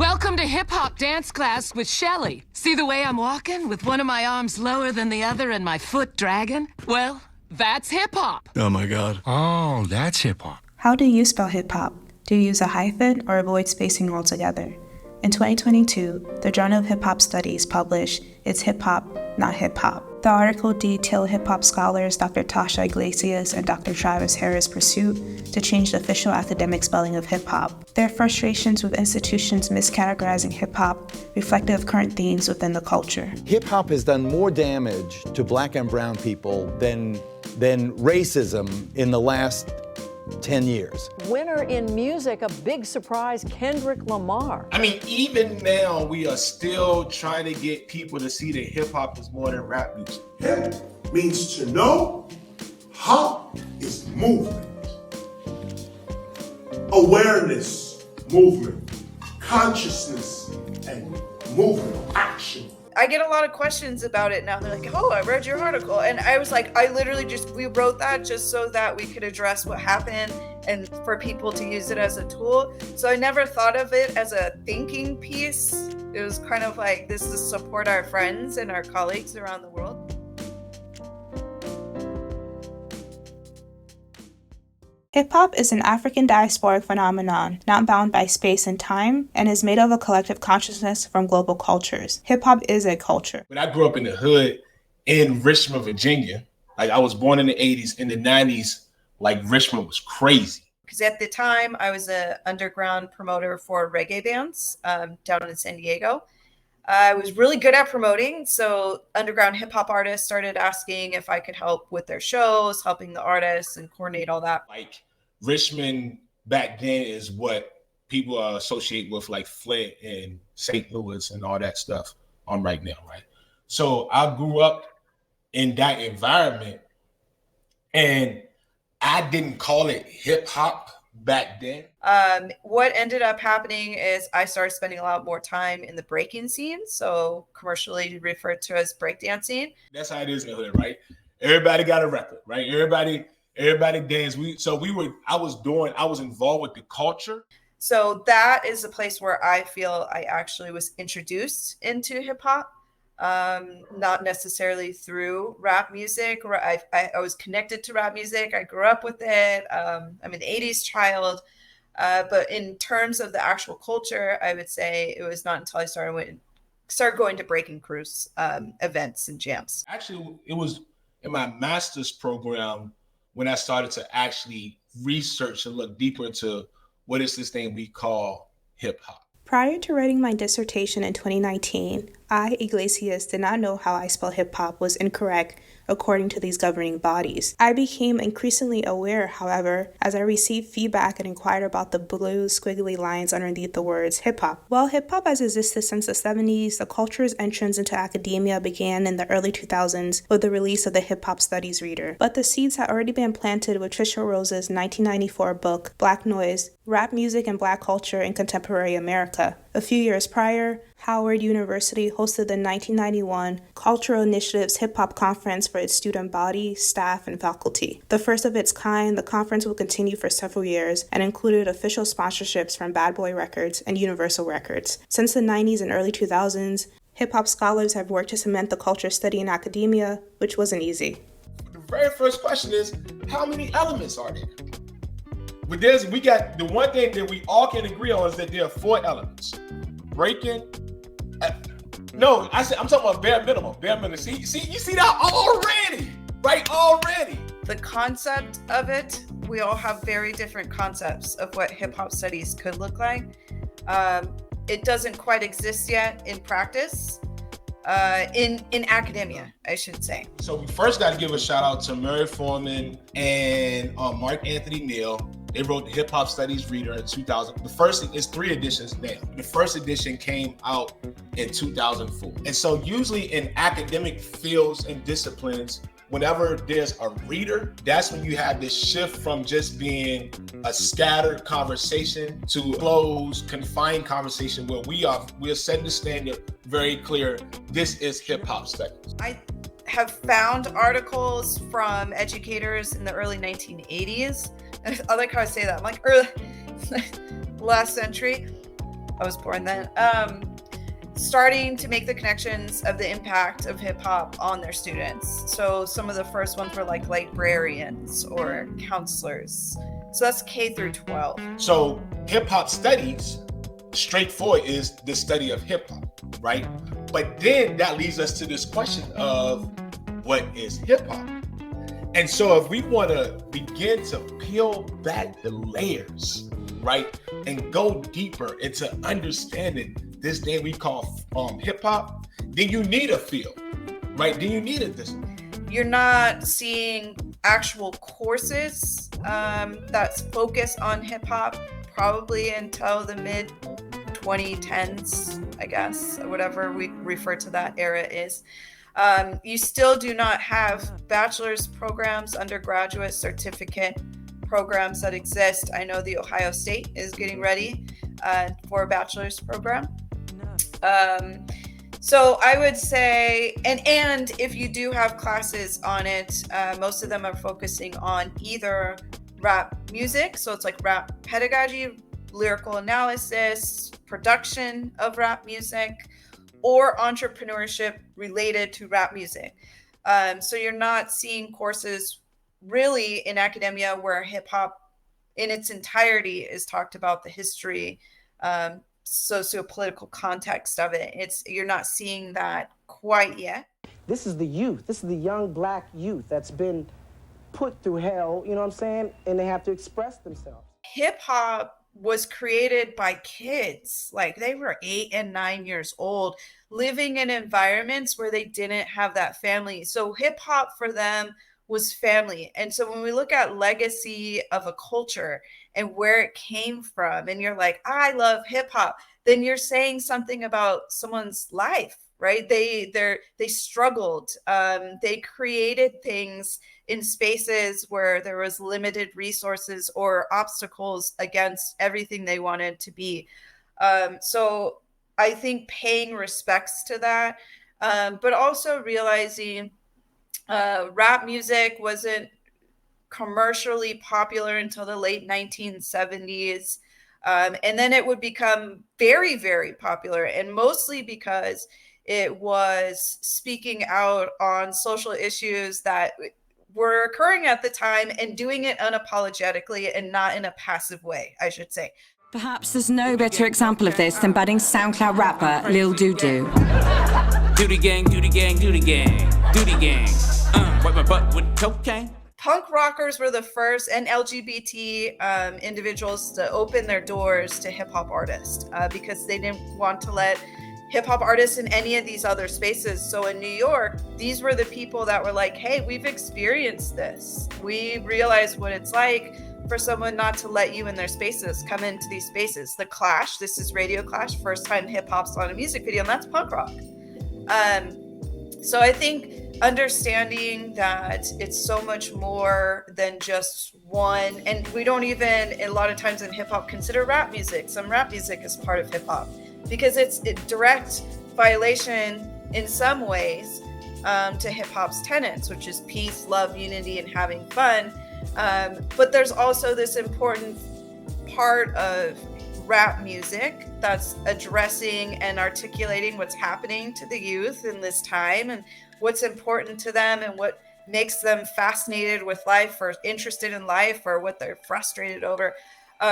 Welcome to hip-hop dance class with Shelly. See the way I'm walking with one of my arms lower than the other and my foot dragging? Well, that's hip-hop. Oh my God. Oh, that's hip-hop. How do you spell hip-hop? Do you use a hyphen or avoid spacing altogether? In 2022, the Journal of Hip Hop Studies published It's Hip-Hop, Not Hip-Hop. The article detailed hip-hop scholars Dr. Tasha Iglesias and Dr. Travis Harris' pursuit to change the official academic spelling of hip-hop. Their frustrations with institutions miscategorizing hip-hop reflective of current themes within the culture. Hip-hop has done more damage to black and brown people than racism in the last 10 years. Winner in music, a big surprise, Kendrick Lamar. I mean, even now, we are still trying to get people to see that hip hop is more than rap music. Hip means to know, hop is movement. Awareness, movement. Consciousness, and movement, action. I get a lot of questions about it now. They're like, oh, I read your article. And I was like, we wrote that just so that we could address what happened and for people to use it as a tool. So I never thought of it as a thinking piece. It was kind of like, this is to support our friends and our colleagues around the world. Hip-hop is an African diasporic phenomenon, not bound by space and time, and is made of a collective consciousness from global cultures. Hip-hop is a culture. When I grew up in the hood in Richmond, Virginia, like I was born in the 80s, in the 90s, like Richmond was crazy. Because at the time, I was an underground promoter for reggae bands down in San Diego. I was really good at promoting, so underground hip-hop artists started asking if I could help with their shows, helping the artists and coordinate all that. Like Richmond back then is what people associate with like Flint and St. Louis and all that stuff on right now, right? So I grew up in that environment and I didn't call it hip-hop back then. What ended up happening is I started spending a lot more time in the breaking scene, so commercially referred to as breakdancing. That's how it is in the hood, right? Everybody got a record, right? Everybody dance. I was involved with the culture. So that is a place where I feel I actually was introduced into hip hop. Not necessarily through rap music. I was connected to rap music. I grew up with it. I'm an 80s child. But in terms of the actual culture, I would say it was not until I started going to breaking crews, events and jams. Actually, it was in my master's program when I started to actually research and look deeper into what is this thing we call hip hop. Prior to writing my dissertation in 2019, I, Iglesias, did not know how I spell hip-hop was incorrect according to these governing bodies. I became increasingly aware, however, as I received feedback and inquired about the blue squiggly lines underneath the words hip-hop. While hip-hop has existed since the 70s, the culture's entrance into academia began in the early 2000s with the release of the Hip-Hop Studies Reader. But the seeds had already been planted with Trisha Rose's 1994 book, Black Noise, Rap Music and Black Culture in Contemporary America. A few years prior, Howard University hosted the 1991 Cultural Initiatives Hip Hop Conference for its student body, staff, and faculty. The first of its kind, the conference will continue for several years and included official sponsorships from Bad Boy Records and Universal Records. Since the 90s and early 2000s, hip-hop scholars have worked to cement the culture study in academia, which wasn't easy. The very first question is, how many elements are there? But we got the one thing that we all can agree on is that there are 4 elements. Breaking. I'm talking about bare minimum. Bare minimum. See, you see that already, right? Already. The concept of it, we all have very different concepts of what hip hop studies could look like. It doesn't quite exist yet in practice. In academia, I should say. So we first got to give a shout out to Murray Foreman and Mark Anthony Neal. They wrote the Hip Hop Studies Reader in 2000. The first is 3 editions now. The first edition came out in 2004. And so usually in academic fields and disciplines, whenever there's a reader, that's when you have this shift from just being a scattered conversation to a closed, confined conversation where we are setting the standard very clear. This is hip hop studies. I have found articles from educators in the early 1980s. I like how I say that. I'm like early last century. I was born then. Starting to make the connections of the impact of hip hop on their students. So some of the first ones were like librarians or counselors. So that's K through 12. So hip hop studies, straightforward, is the study of hip hop, right? But then that leads us to this question of what is hip hop? And so if we want to begin to peel back the layers, right, and go deeper into understanding this thing we call hip hop, then you need a field, right? Then you need a discipline. You're not seeing actual courses that's focused on hip hop probably until the mid 2010s, I guess, or whatever we refer to that era is. You still do not have bachelor's programs, undergraduate certificate programs that exist. I know the Ohio State is getting ready for a bachelor's program. So I would say, and if you do have classes on it, most of them are focusing on either rap music, so it's like rap pedagogy, lyrical analysis, production of rap music, or entrepreneurship related to rap music. So you're not seeing courses really in academia where hip hop in its entirety is talked about, the history, socio-political context of it. You're not seeing that quite yet. This is the youth. This is the young black youth that's been put through hell, you know what I'm saying? And they have to express themselves. Hip hop was created by kids. Like, they were 8 and 9 years old, living in environments where they didn't have that family. So hip hop for them was family. And so when we look at legacy of a culture and where it came from, and you're like, I love hip hop, then you're saying something about someone's life, right? They struggled. They created things in spaces where there was limited resources or obstacles against everything they wanted to be. So I think paying respects to that, but also realizing rap music wasn't commercially popular until the late 1970s. And then it would become very, very popular, and mostly because it was speaking out on social issues that were occurring at the time and doing it unapologetically and not in a passive way, I should say. Perhaps there's no better example of this than budding SoundCloud rapper Lil Doodoo. Doody gang, doody gang, doody gang, doody gang. Wipe my butt with cocaine. Punk rockers were the first, and LGBT individuals, to open their doors to hip hop artists because they didn't want to let hip hop artists in any of these other spaces. So in New York, these were the people that were like, hey, we've experienced this. We realize what it's like for someone not to let you in their spaces, come into these spaces. The Clash, this is Radio Clash, first time hip hop's on a music video, and that's punk rock. So I think understanding that it's so much more than just one, and we don't even, a lot of times in hip hop, consider rap music. Some rap music is part of hip hop because it's a direct violation in some ways to hip hop's tenets, which is peace, love, unity, and having fun. But there's also this important part of rap music that's addressing and articulating what's happening to the youth in this time and what's important to them and what makes them fascinated with life or interested in life or what they're frustrated over.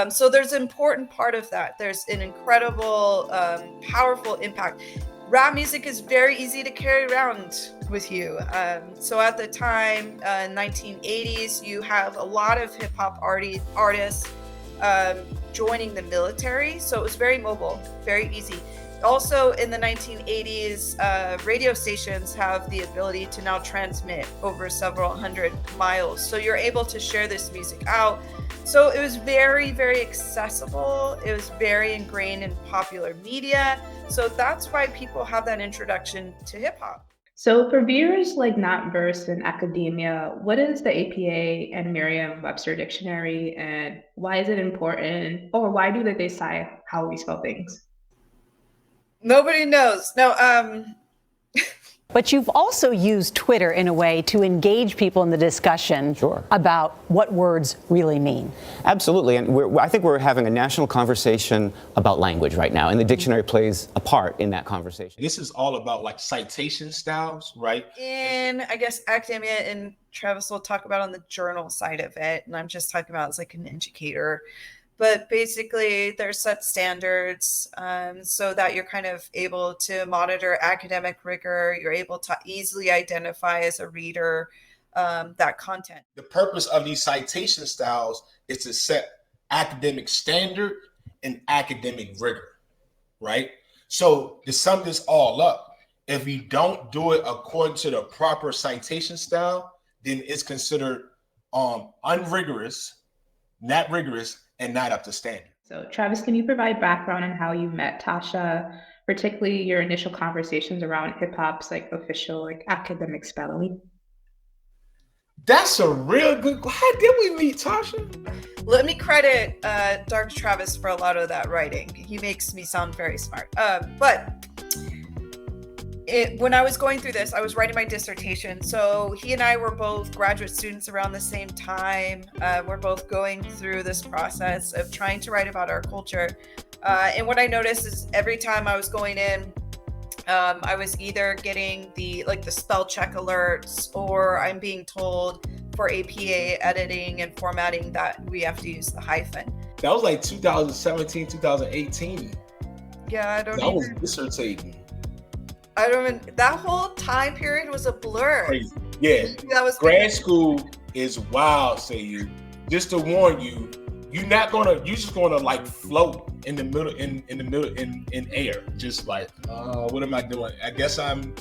So there's an important part of that. There's an incredible, powerful impact. Rap music is very easy to carry around with you. So at the time, 1980s, you have a lot of hip hop artists joining the military. So it was very mobile, very easy. Also in the 1980s, radio stations have the ability to now transmit over several hundred miles. So you're able to share this music out. So it was very, very accessible. It was very ingrained in popular media. So that's why people have that introduction to hip hop. So for viewers like not versed in academia, what is the APA and Merriam-Webster dictionary, and why is it important, or why do they decide how we spell things? Nobody knows. No, But you've also used Twitter in a way to engage people in the discussion about what words really mean. Absolutely. And I think we're having a national conversation about language right now, and the dictionary plays a part in that conversation. This is all about like citation styles, right? In, I guess, academia, and Travis will talk about on the journal side of it, and I'm just talking about as like an educator. But basically, there's set standards so that you're kind of able to monitor academic rigor. You're able to easily identify as a reader that content. The purpose of these citation styles is to set academic standard and academic rigor, right? So to sum this all up, if you don't do it according to the proper citation style, then it's considered unrigorous, not rigorous, and not up to standard. So Travis, can you provide background on how you met Tasha, particularly your initial conversations around hip hop's like official like academic spelling? That's a real good. How did we meet Tasha? Let me credit Dr. Travis for a lot of that writing. He makes me sound very smart. But when I was going through this, I was writing my dissertation. So he and I were both graduate students around the same time. We're both going through this process of trying to write about our culture. And what I noticed is every time I was going in, I was either getting the spell check alerts, or I'm being told for APA editing and formatting that we have to use the hyphen. That was like 2017, 2018. Yeah, I don't know. I was dissertating. That whole time period was a blur. Crazy. Yeah. That was grad school is wild, sayou. Just to warn you, you're just gonna like float in the middle, in air. Just like, what am I doing? I guess I'm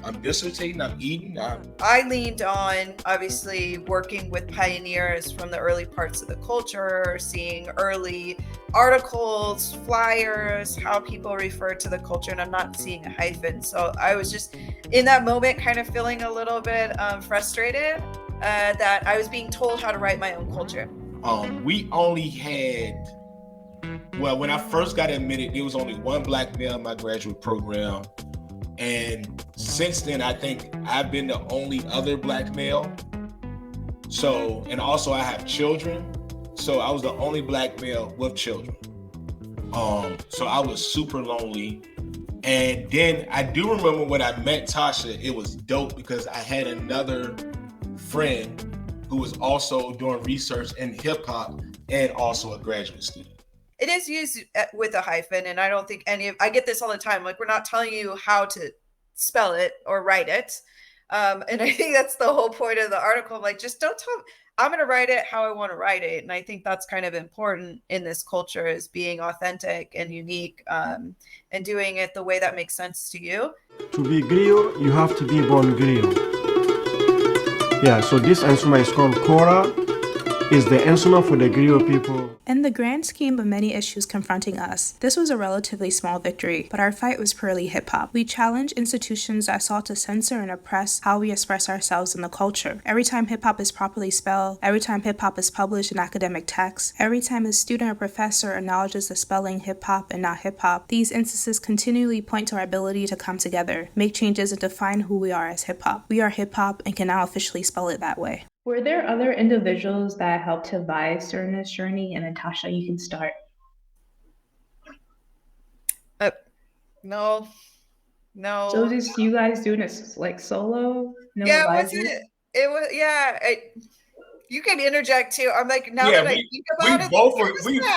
dissertating, I'm eating. I leaned on, obviously, working with pioneers from the early parts of the culture, seeing early articles, flyers, how people refer to the culture, and I'm not seeing a hyphen. So I was just, in that moment, kind of feeling a little bit frustrated that I was being told how to write my own culture. We only had, well, when I first got admitted, there was only one black male in my graduate program. And since then, I think I've been the only other black male. So, and also I have children. So I was the only black male with children. So I was super lonely. And then I do remember when I met Tasha, it was dope because I had another friend who was also doing research in hip hop and also a graduate student. It is used with a hyphen, and I don't think I get this all the time. Like, we're not telling you how to spell it or write it. And I think that's the whole point of the article. Like, just don't tell, I'm going to write it how I want to write it. And I think that's kind of important in this culture, is being authentic and unique, and doing it the way that makes sense to you. To be griot, you have to be born griot. Yeah, so this instrument is called kora. Is the instrument for the griot people. In the grand scheme of many issues confronting us, this was a relatively small victory, but our fight was purely hip-hop. We challenged institutions that sought to censor and oppress how we express ourselves in the culture. Every time hip-hop is properly spelled, every time hip-hop is published in academic texts, every time a student or professor acknowledges the spelling hip-hop and not hip-hop, these instances continually point to our ability to come together, make changes, and define who we are as hip-hop. We are hip-hop and can now officially spell it that way. Were there other individuals that helped to advise during this journey? And then Tasha, you can start. No. So just you guys doing this like solo? No advisors? It was, yeah. You can interject too. I'm like, now that I think about it.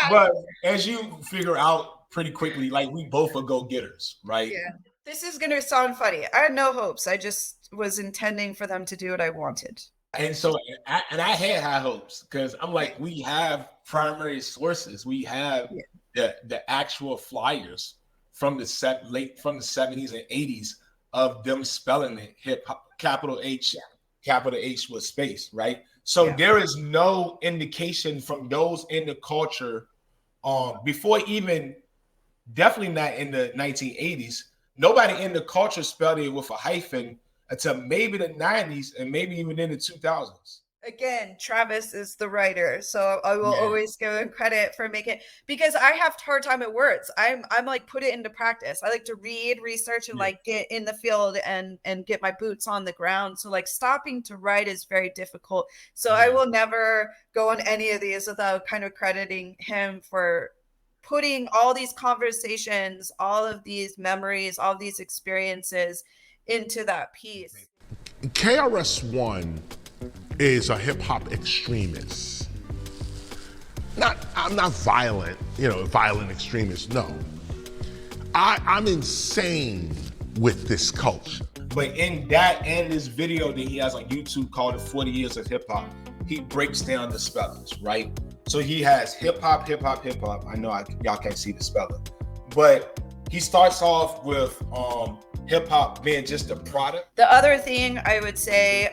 But as you figure out pretty quickly, like, we both are go-getters, right? Yeah. This is going to sound funny. I had no hopes. I just was intending for them to do what I wanted. And so, I had high hopes, because I'm like, we have primary sources. We have the actual flyers from the 70s and 80s of them spelling it hip hop, capital H with space, right? So there is no indication from those in the culture before, even definitely not in the 1980s. Nobody in the culture spelled it with a hyphen until maybe the 90s and maybe even in the 2000s. Again, Travis is the writer, so I will always give him credit for making, because I have a hard time at words. I'm like, put it into practice. I like to read, research, and like get in the field and get my boots on the ground. So like stopping to write is very difficult. So I will never go on any of these without kind of crediting him for putting all these conversations, all of these memories, all of these experiences into that piece. KRS-One is a hip-hop extremist. I'm not violent, violent extremist, no. I'm insane with this culture. But in that and this video that he has on YouTube called The 40 Years of Hip Hop, he breaks down the spellings, right? So he has hip hop, hip hop, hip hop. I know y'all can't see the spelling, but he starts off with hip hop being just a product. The other thing I would say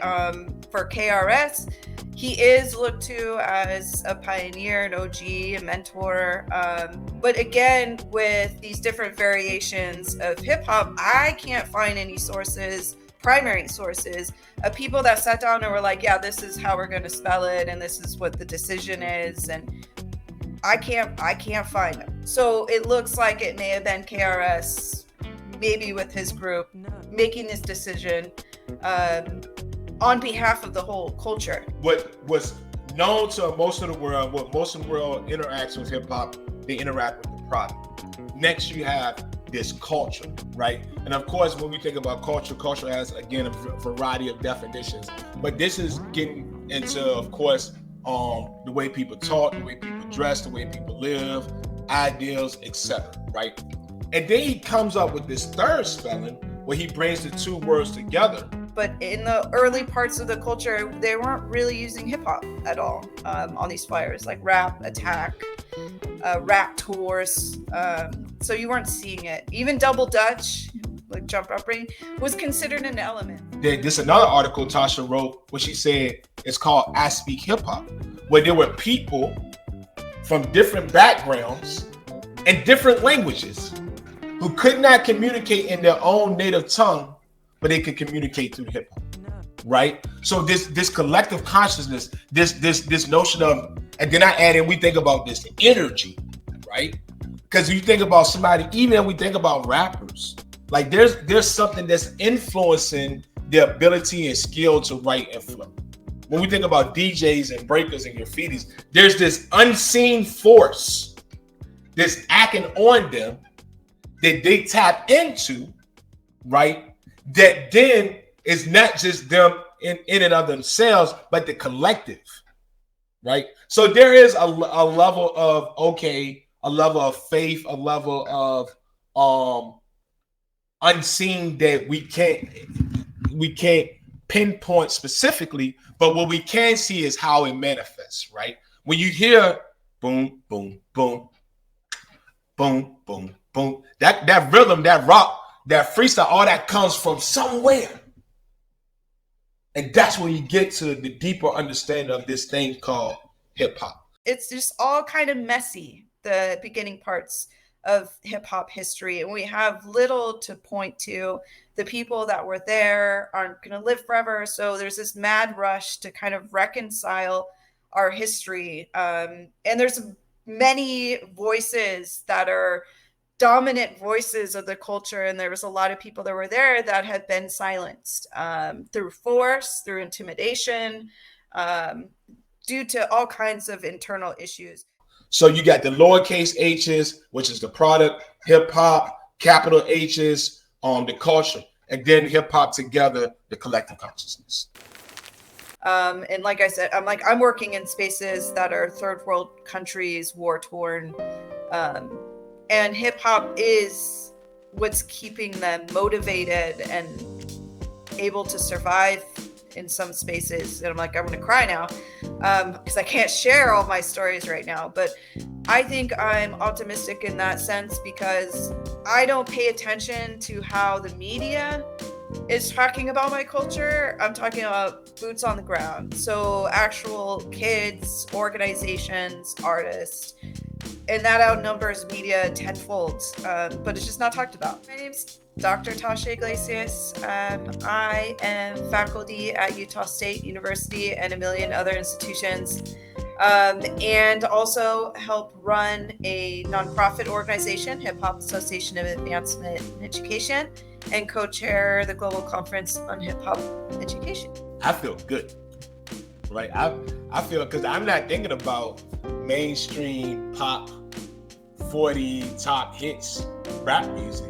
for KRS, he is looked to as a pioneer, an OG, a mentor. But again, with these different variations of hip hop, I can't find any sources, primary sources, of people that sat down and were like, yeah, this is how we're going to spell it, and this is what the decision is. And I can't find them. So it looks like it may have been KRS, maybe with his group, making this decision on behalf of the whole culture. What was known to most of the world, what most of the world interacts with hip hop, they interact with the product. Next, you have this culture, right? And of course, when we think about culture, culture has, again, a variety of definitions. But this is getting into, of course, the way people talk, the way people dress, the way people live, ideals, etc., right? And then he comes up with this third spelling where he brings the two words together. But in the early parts of the culture, they weren't really using hip hop at all on these flyers, like rap, attack, rap tours. So you weren't seeing it. Even double Dutch, like jump up ring, was considered an element. There's another article Tasha wrote where she said it's called I Speak Hip Hop, where there were people from different backgrounds and different languages who could not communicate in their own native tongue, but they could communicate through hip hop, right? So this collective consciousness, this notion of, and then I add in, we think about this energy, right? Because you think about somebody, even when we think about rappers, like there's something that's influencing their ability and skill to write and flow. When we think about DJs and breakers and graffitis, there's this unseen force that's acting on them that they tap into, right? That then is not just them in and of themselves, but the collective, right? So there is a level of, a level of faith, a level of unseen that we can't pinpoint specifically, but what we can see is how it manifests, right? When you hear boom, boom, boom, boom, boom, boom, that rhythm, that rock, that freestyle, all that comes from somewhere. And that's when you get to the deeper understanding of this thing called hip hop. It's just all kind of messy, the beginning parts of hip hop history. And we have little to point to. The people that were there aren't going to live forever. So there's this mad rush to kind of reconcile our history. And there's many voices that are dominant voices of the culture, and there was a lot of people that were there that had been silenced through force, through intimidation, due to all kinds of internal issues. So you got the lowercase h's, which is the product, hip hop, capital H's, the culture, and then hip hop together, the collective consciousness. And like I said, I'm working in spaces that are third world countries, war torn. And hip hop is what's keeping them motivated and able to survive in some spaces. And I'm going to cry now because I can't share all my stories right now. But I think I'm optimistic in that sense because I don't pay attention to how the media is talking about my culture. I'm talking about boots on the ground. So actual kids, organizations, artists. and that outnumbers media tenfold, but it's just not talked about. My name's Dr. Tasha Iglesias. I am faculty at Utah State University and a million other institutions, and also help run a nonprofit organization, Hip Hop Association of Advancement in Education, and co-chair the Global Conference on Hip Hop Education. I feel good, right? I feel, because I'm not thinking about mainstream pop 40 top hits rap music.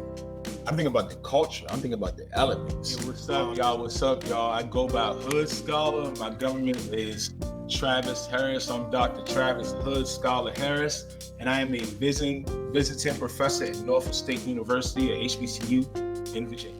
I'm thinking about the culture. I'm thinking about the elements. Hey, what's up, y'all? What's up, y'all? I go by Hood Scholar. My government is Travis Harris. I'm Dr. Travis Hood Scholar Harris, and I am a visiting professor at Norfolk State University at HBCU in Virginia.